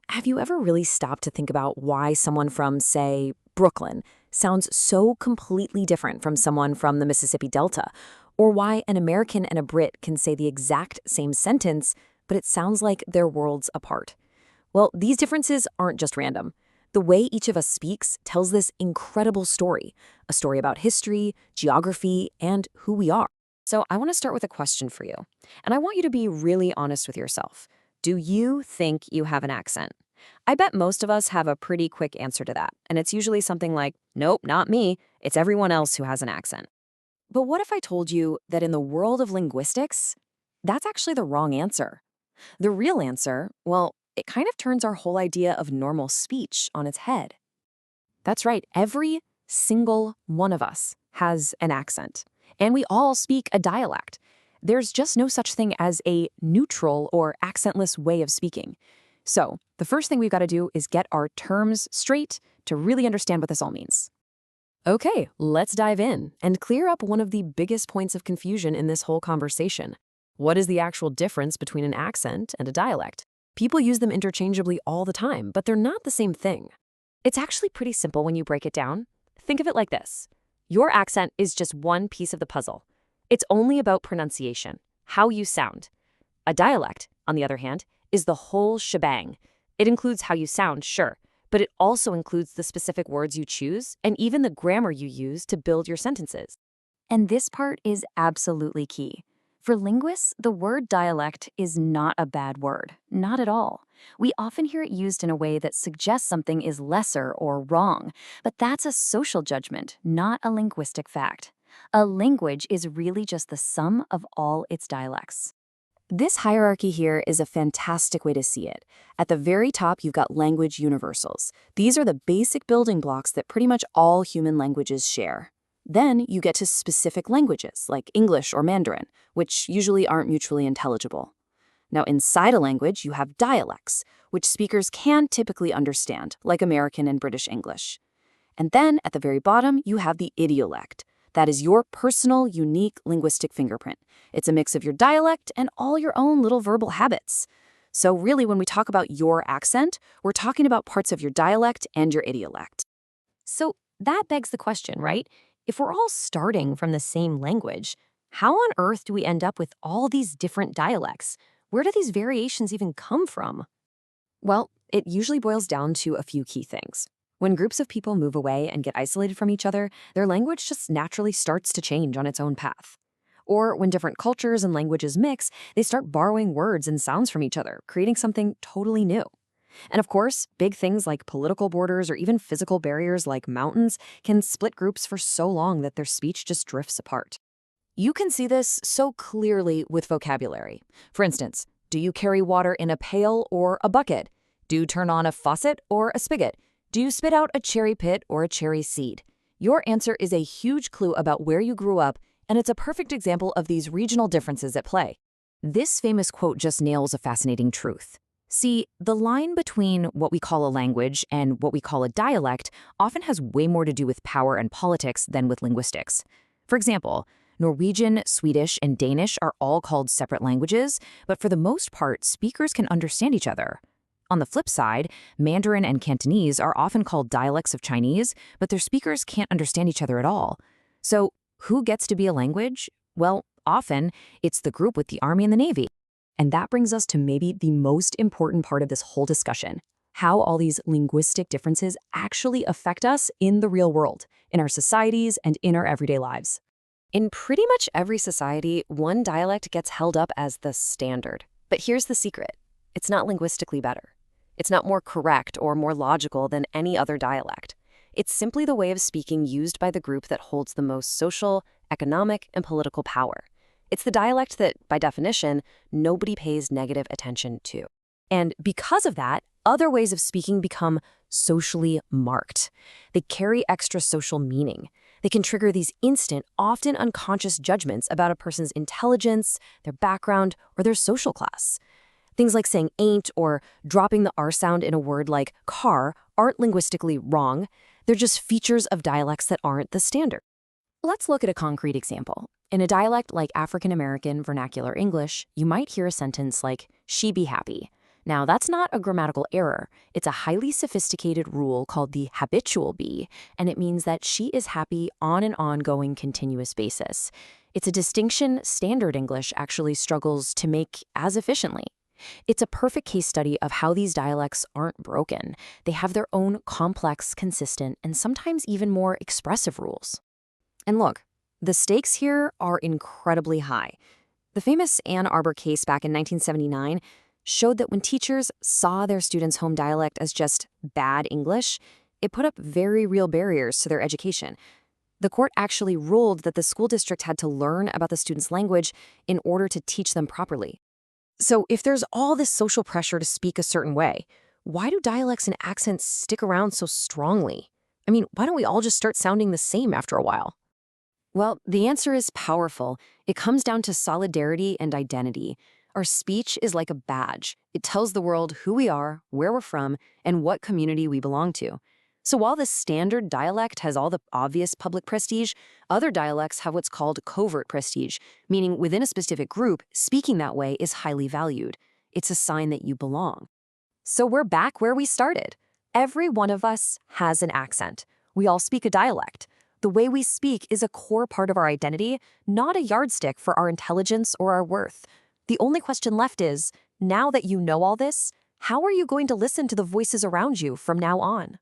Have you ever really stopped to think about why someone from, say, Brooklyn sounds so completely different from someone from the Mississippi Delta? Or why an American and a Brit can say the exact same sentence, but it sounds like they're worlds apart? Well, these differences aren't just random. The way each of us speaks tells this incredible story, a story about history, geography, and who we are. So I want to start with a question for you, and I want you to be really honest with yourself. Do you think you have an accent? I bet most of us have a pretty quick answer to that, and it's usually something like, nope, not me. It's everyone else who has an accent. But what if I told you that in the world of linguistics, that's actually the wrong answer? The real answer, well, it kind of turns our whole idea of normal speech on its head. That's right, every single one of us has an accent, and we all speak a dialect. There's just no such thing as a neutral or accentless way of speaking. So, the first thing we've got to do is get our terms straight to really understand what this all means. Okay, let's dive in and clear up one of the biggest points of confusion in this whole conversation. What is the actual difference between an accent and a dialect? People use them interchangeably all the time, but they're not the same thing. It's actually pretty simple when you break it down. Think of it like this. Your accent is just one piece of the puzzle. It's only about pronunciation, how you sound. A dialect, on the other hand, is the whole shebang. It includes how you sound, sure, but it also includes the specific words you choose and even the grammar you use to build your sentences. And this part is absolutely key. For linguists, the word dialect is not a bad word, not at all. We often hear it used in a way that suggests something is lesser or wrong, but that's a social judgment, not a linguistic fact. A language is really just the sum of all its dialects. This hierarchy here is a fantastic way to see it. At the very top, you've got language universals. These are the basic building blocks that pretty much all human languages share. Then you get to specific languages, like English or Mandarin, which usually aren't mutually intelligible. Now, inside a language, you have dialects, which speakers can typically understand, like American and British English. And then, at the very bottom, you have the idiolect. That is your personal, unique linguistic fingerprint. It's a mix of your dialect and all your own little verbal habits. So really, when we talk about your accent, we're talking about parts of your dialect and your idiolect. So that begs the question, right? If we're all starting from the same language, how on earth do we end up with all these different dialects? Where do these variations even come from? Well, it usually boils down to a few key things. When groups of people move away and get isolated from each other, their language just naturally starts to change on its own path. Or when different cultures and languages mix, they start borrowing words and sounds from each other, creating something totally new. And of course, big things like political borders or even physical barriers like mountains can split groups for so long that their speech just drifts apart. You can see this so clearly with vocabulary. For instance, do you carry water in a pail or a bucket? Do you turn on a faucet or a spigot? Do you spit out a cherry pit or a cherry seed? Your answer is a huge clue about where you grew up, and it's a perfect example of these regional differences at play. This famous quote just nails a fascinating truth. See, the line between what we call a language and what we call a dialect often has way more to do with power and politics than with linguistics. For example, Norwegian, Swedish, and Danish are all called separate languages, but for the most part, speakers can understand each other. On the flip side, Mandarin and Cantonese are often called dialects of Chinese, but their speakers can't understand each other at all. So, who gets to be a language? Well, often, it's the group with the Army and the Navy. And that brings us to maybe the most important part of this whole discussion: how all these linguistic differences actually affect us in the real world, in our societies and in our everyday lives. In pretty much every society, one dialect gets held up as the standard. But here's the secret. It's not linguistically better. It's not more correct or more logical than any other dialect. It's simply the way of speaking used by the group that holds the most social, economic, and political power. It's the dialect that, by definition, nobody pays negative attention to. And because of that, other ways of speaking become socially marked. They carry extra social meaning. They can trigger these instant, often unconscious judgments about a person's intelligence, their background, or their social class. Things like saying ain't or dropping the R sound in a word like car aren't linguistically wrong. They're just features of dialects that aren't the standard. Let's look at a concrete example. In a dialect like African American vernacular English, you might hear a sentence like, she be happy. Now, that's not a grammatical error. It's a highly sophisticated rule called the habitual be, and it means that she is happy on an ongoing continuous basis. It's a distinction Standard English actually struggles to make as efficiently. It's a perfect case study of how these dialects aren't broken. They have their own complex, consistent, and sometimes even more expressive rules. And look, the stakes here are incredibly high. The famous Ann Arbor case back in 1979 showed that when teachers saw their students' home dialect as just bad English, it put up very real barriers to their education. The court actually ruled that the school district had to learn about the students' language in order to teach them properly. So if there's all this social pressure to speak a certain way, why do dialects and accents stick around so strongly? I mean, why don't we all just start sounding the same after a while? Well, the answer is powerful. It comes down to solidarity and identity. Our speech is like a badge. It tells the world who we are, where we're from, and what community we belong to. So while the standard dialect has all the obvious public prestige, other dialects have what's called covert prestige, meaning within a specific group, speaking that way is highly valued. It's a sign that you belong. So we're back where we started. Every one of us has an accent. We all speak a dialect. The way we speak is a core part of our identity, not a yardstick for our intelligence or our worth. The only question left is, now that you know all this, how are you going to listen to the voices around you from now on?